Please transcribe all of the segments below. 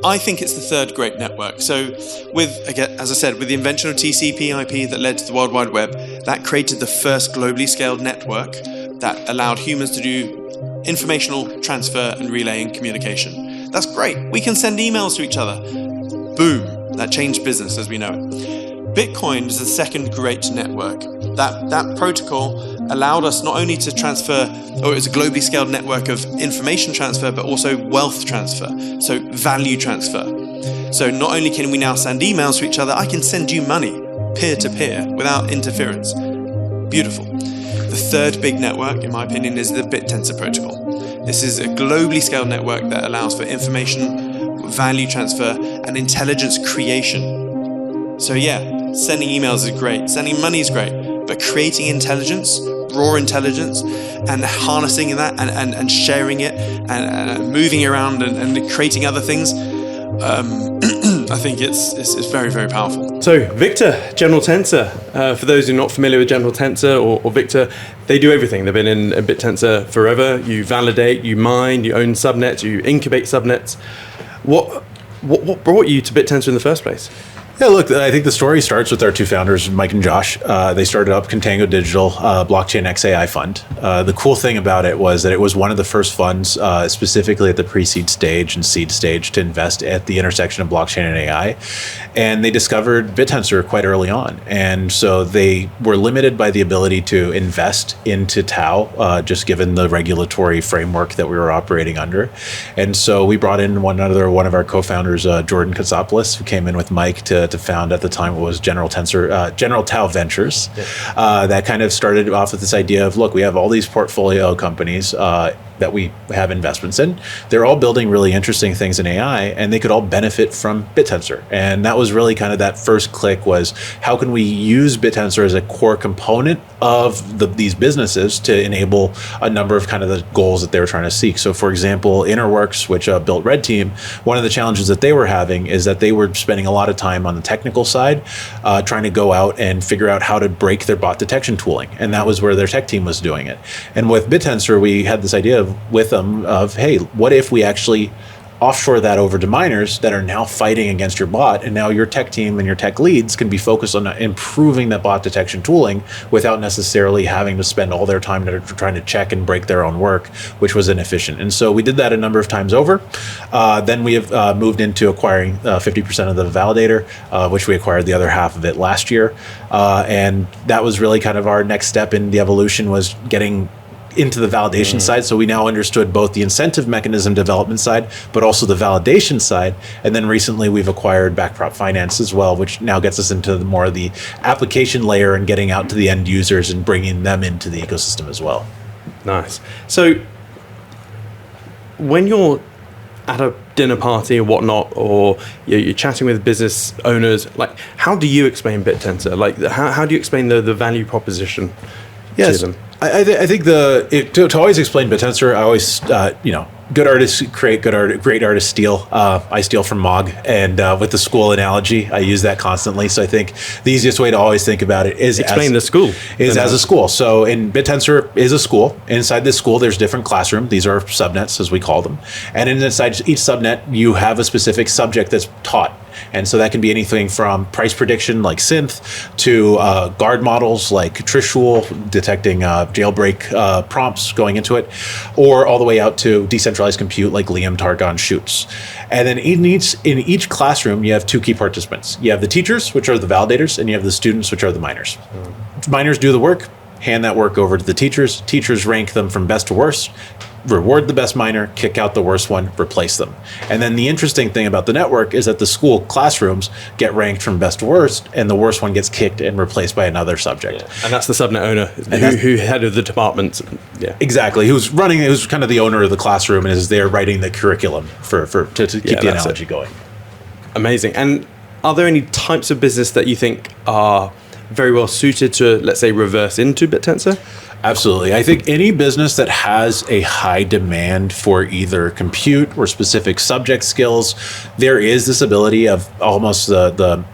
I think it's the third great network. So again, as I said, with the invention of TCP/IP that led to the World Wide Web, that created the first globally scaled network that allowed humans to do informational transfer and relaying communication. That's great. We can send emails to each other. Boom. That changed business as we know it. Bitcoin is the second great network. That protocol allowed us not only to transfer, or it was a globally scaled network of information transfer, but also wealth transfer, so value transfer. So not only can we now send emails to each other, I can send you money peer-to-peer without interference. Beautiful. The third big network, in my opinion, is the Bittensor protocol. This is a globally scaled network that allows for information, value transfer, and intelligence creation. So yeah, sending emails is great, sending money is great, but creating intelligence, raw intelligence, and harnessing that and sharing it and moving around and creating other things, I think it's very, very powerful. So Victor, General Tensor, for those who are not familiar with General Tensor or Victor, they do everything. They've been in Bittensor forever. You validate, you mine, you own subnets, you incubate subnets. What brought you to Bittensor in the first place? Yeah, look, I think the story starts with our two founders, Mike and Josh. They started up Contango Digital Blockchain XAI Fund. The cool thing about it was that it was one of the first funds, specifically at the pre-seed stage and seed stage, to invest at the intersection of blockchain and AI. And they discovered Bittensor quite early on. And so they were limited by the ability to invest into Tau, just given the regulatory framework that we were operating under. And so we brought in one of our co-founders, Jordan Katsopoulos, who came in with Mike to found at the time what was General Tau Ventures. Yeah. That kind of started off with this idea of, look, we have all these portfolio companies that we have investments in. They're all building really interesting things in AI, and they could all benefit from Bittensor. And that was really kind of that first click, was how can we use Bittensor as a core component of these businesses to enable a number of kind of the goals that they were trying to seek. So for example, Interworks, which built Red Team, one of the challenges that they were having is that they were spending a lot of time on the technical side, trying to go out and figure out how to break their bot detection tooling. And that was where their tech team was doing it. And with Bittensor, we had this idea with them of, hey, what if we actually offshore that over to miners that are now fighting against your bot, and now your tech team and your tech leads can be focused on improving that bot detection tooling without necessarily having to spend all their time trying to check and break their own work, which was inefficient. And so we did that a number of times over. Then we have moved into acquiring 50% of the Validator, which we acquired the other half of it last year. And that was really kind of our next step in the evolution, was getting into the validation side. So we now understood both the incentive mechanism development side, but also the validation side. And then recently we've acquired Backprop Finance as well, which now gets us into more of the application layer and getting out to the end users and bringing them into the ecosystem as well. Nice. So when you're at a dinner party or whatnot, or you're chatting with business owners, like, how do you explain Bittensor? Like, how do you explain the value proposition to them? I think to always explain Bittensor, I always, good artists create good art, great artists steal. I steal from Mog, and with the school analogy, I use that constantly. So I think the easiest way to always think about it is explain the school is as a school. So in Bittensor is a school. Inside this school, there's different classrooms. These are subnets, as we call them. And inside each subnet, you have a specific subject that's taught. And so that can be anything from price prediction like Synth to guard models like Trishul, detecting jailbreak prompts going into it, or all the way out to decentralized compute like Liam Targon shoots. And then in each classroom, you have two key participants. You have the teachers, which are the validators, and you have the students, which are the miners. Miners do the work, hand that work over to the teachers. Teachers rank them from best to worst, reward the best miner, kick out the worst one, replace them. And then the interesting thing about the network is that the school classrooms get ranked from best to worst, and the worst one gets kicked and replaced by another subject. Yeah. And that's the subnet owner who head of the department. Yeah, exactly. Who's kind of the owner of the classroom and is there writing the curriculum to keep the analogy going. Amazing. And are there any types of business that you think are very well suited to, let's say, reverse into Bittensor? Absolutely. I think any business that has a high demand for either compute or specific subject skills, there is this ability of almost the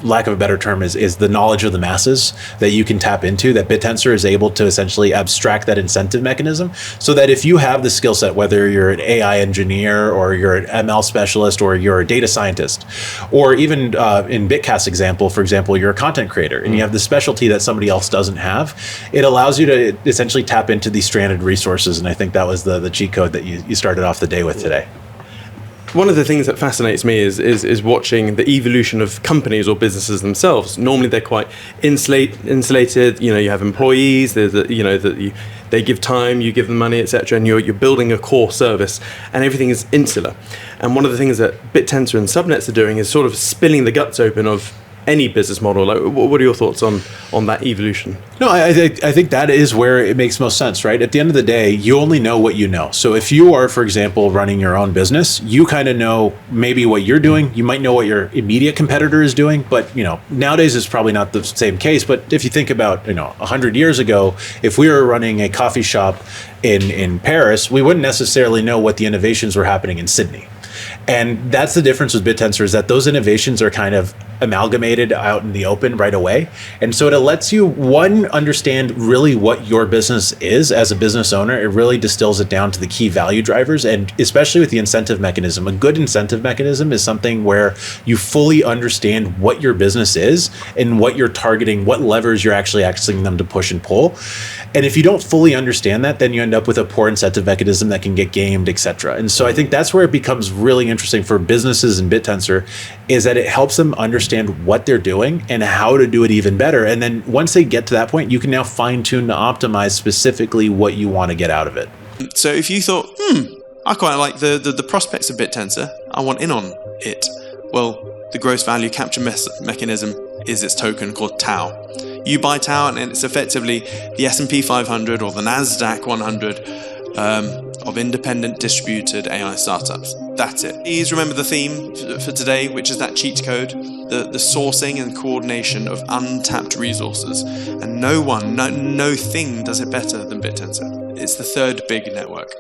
lack of a better term, is the knowledge of the masses that you can tap into, that Bittensor is able to essentially abstract that incentive mechanism, so that if you have the skill set, whether you're an AI engineer or you're an ML specialist or you're a data scientist, or even in Bitcast's example, for example, you're a content creator and you have the specialty that somebody else doesn't have, it allows you to essentially tap into these stranded resources. And I think that was the cheat code that you started off the day with today. One of the things that fascinates me is watching the evolution of companies or businesses themselves. Normally, they're quite insulated. You have employees. They give time, you give them money, etc. And you're building a core service, and everything is insular. And one of the things that Bittensor and subnets are doing is sort of spilling the guts open of any business model. Like, what are your thoughts on that evolution? No, I think that is where it makes most sense, right? At the end of the day, you only know what you know. So if you are, for example, running your own business, you kind of know maybe what you're doing. You might know what your immediate competitor is doing, but nowadays it's probably not the same case. But if you think about 100 years ago, if we were running a coffee shop in Paris, we wouldn't necessarily know what the innovations were happening in Sydney. And that's the difference with Bittensor, is that those innovations are kind of amalgamated out in the open right away. And so it lets you, one, understand really what your business is as a business owner. It really distills it down to the key value drivers. And especially with the incentive mechanism, a good incentive mechanism is something where you fully understand what your business is and what you're targeting, what levers you're actually asking them to push and pull. And if you don't fully understand that, then you end up with a poor incentive mechanism that can get gamed, etc. And so I think that's where it becomes really interesting for businesses in Bittensor, is that it helps them understand what they're doing and how to do it even better. And then once they get to that point, you can now fine tune to optimize specifically what you want to get out of it. So if you thought, I quite like the prospects of Bittensor, I want in on it. Well, the gross value capture mechanism is its token called Tau. You buy Tau, and it's effectively the S&P 500 or the NASDAQ 100 of independent distributed AI startups. That's it. Please remember the theme for today, which is that cheat code, the sourcing and coordination of untapped resources. And no thing does it better than Bittensor. It's the third big network.